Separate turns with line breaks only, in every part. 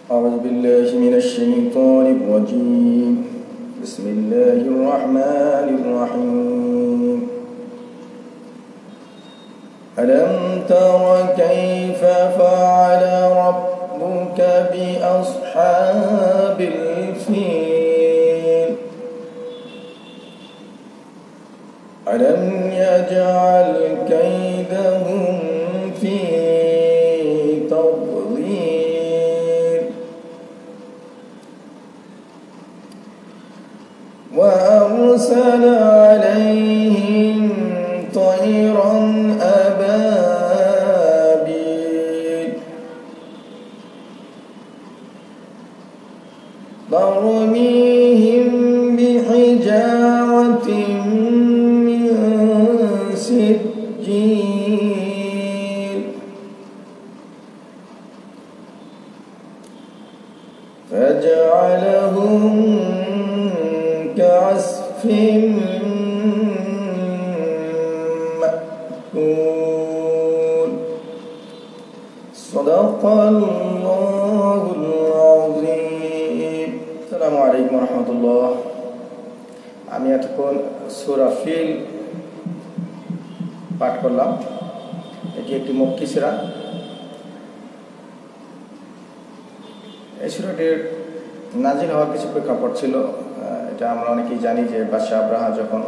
أعوذ بالله من الشيطان الرجيم. بسم الله الرحمن الرحيم. ألم تر كيف فعل ربك بأصحاب الفيل ألم يجعل كيدهم في تضليل وأرسل عليهم طيرا أبابيل ترميهم بحجارة من سجيل فجعلهم كعصف مأكول. صدق الله العظيم. السلام عليكم ورحمة الله. আমি এতক্ষণ সূরা ফিল পাঠ করলাম। এটি একটি মক্কি সূরা। এই সূরাটির নাজিল হওয়ার কিছু প্রেক্ষাপট ছিল। এটা আমরা অনেকেই জানি যে বাদশাহ আব্রাহা যখন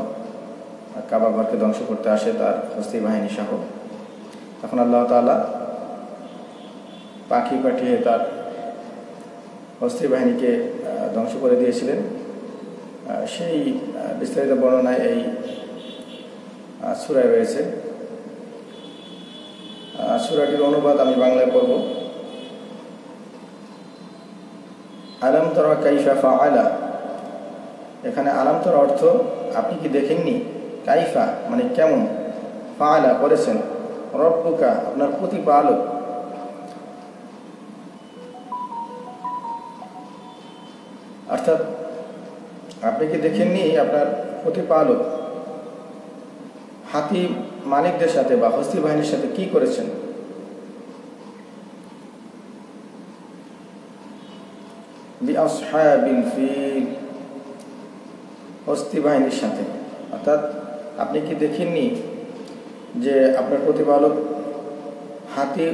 কাবা ঘরকে ধ্বংস করতে আসে তার হস্তি বাহিনী সহ, তখন আল্লাহ তাআলা পাখি পাঠিয়ে তার হস্তি বাহিনীকে ধ্বংস করে দিয়েছিলেন। সেই বিস্তারিত বর্ণনায় এই সূরায় রয়েছে। সূরাটির অনুবাদ আমি বাংলায় পড়ব। আলম তরা কাইফা ফাআলা, এখানে আলম তরা অর্থ আপনি কি দেখেননি, কাইফা মানে কেমন, ফাআলা করেছেন, রব্বুকা আপনার প্রতিপালক, অর্থাৎ আপনি কি দেখেননি আপনার প্রতিপালক হাতি মালিকদের সাথে বা হস্তি বাহিনীর সাথে কি করেছেন। বিআসহাবিল ফিল, হস্তি বাহিনীর সাথে, অর্থাৎ আপনি কি দেখেননি যে আপনার প্রতিপালক হাতি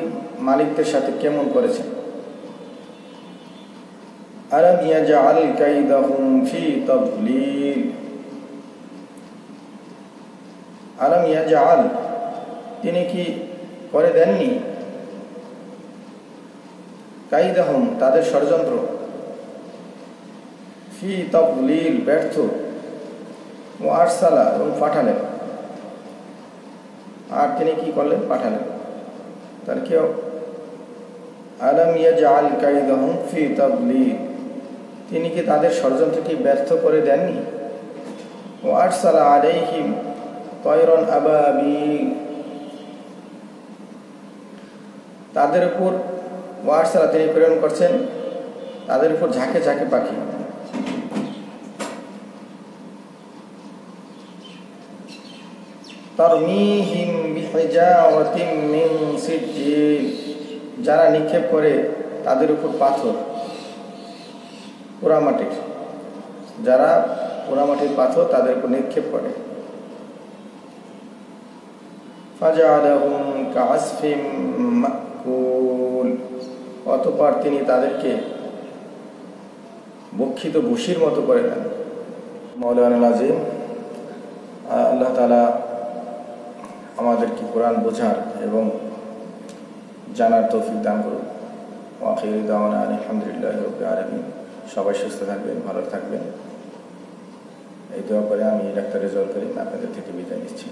মালিকদের সাথে কেমন করেছেন। আলাম ইয়াজআল কাইদাহুম ফি তাদলিল, আলাম ইয়াজআল তিনি কি করে দেননি, কাইদাহুম তাদের ষড়যন্ত্র, ফি তাদলিল ব্যর্থ, ও আরসালা এবং পাঠালেন, আর তিনি কি করলেন, পাঠালেন। তার কেউ আলাম ইয়াজআল কাইদাহুম ফি তাদলিল, তিনি কি তাদের ষড়যন্ত্রকে ব্যর্থ করে দেননি। ও আরসালা আলাইহিম তায়রান আবাবিল, তাদের উপর ও আরসালা তিনি প্রেরণ করছেন তাদের উপর ঝাঁকে ঝাঁকে পাখি। তারমিহিম বিহিজারাতিন মিন সিজিল, যারা নিক্ষেপ করে তাদের উপর পাথর, পোড়ামাটির, যারা পোড়ামাটির পাথর তাদের উপর নিক্ষেপ করে। ফাজআলাহুম কাআসফিম মাকুল, অতঃপর তিনি তাদেরকে ভক্ষিত ভুসির মতো করে দেন। মাওলানা নাজিম, আল্লাহ তাআলা আমাদেরকে কোরআন বোঝার এবং জানার তৌফিক দান করুন। ওয়া আখিরু দাওয়ানা আলহামদুলিল্লাহি রাব্বিল আলামিন। সবাই সুস্থ থাকবেন, ভালো থাকবেন, এই দোয়া করে আমি ডাক্তার রেজাউল করিম আপনাদের থেকে বিদায় নিচ্ছি।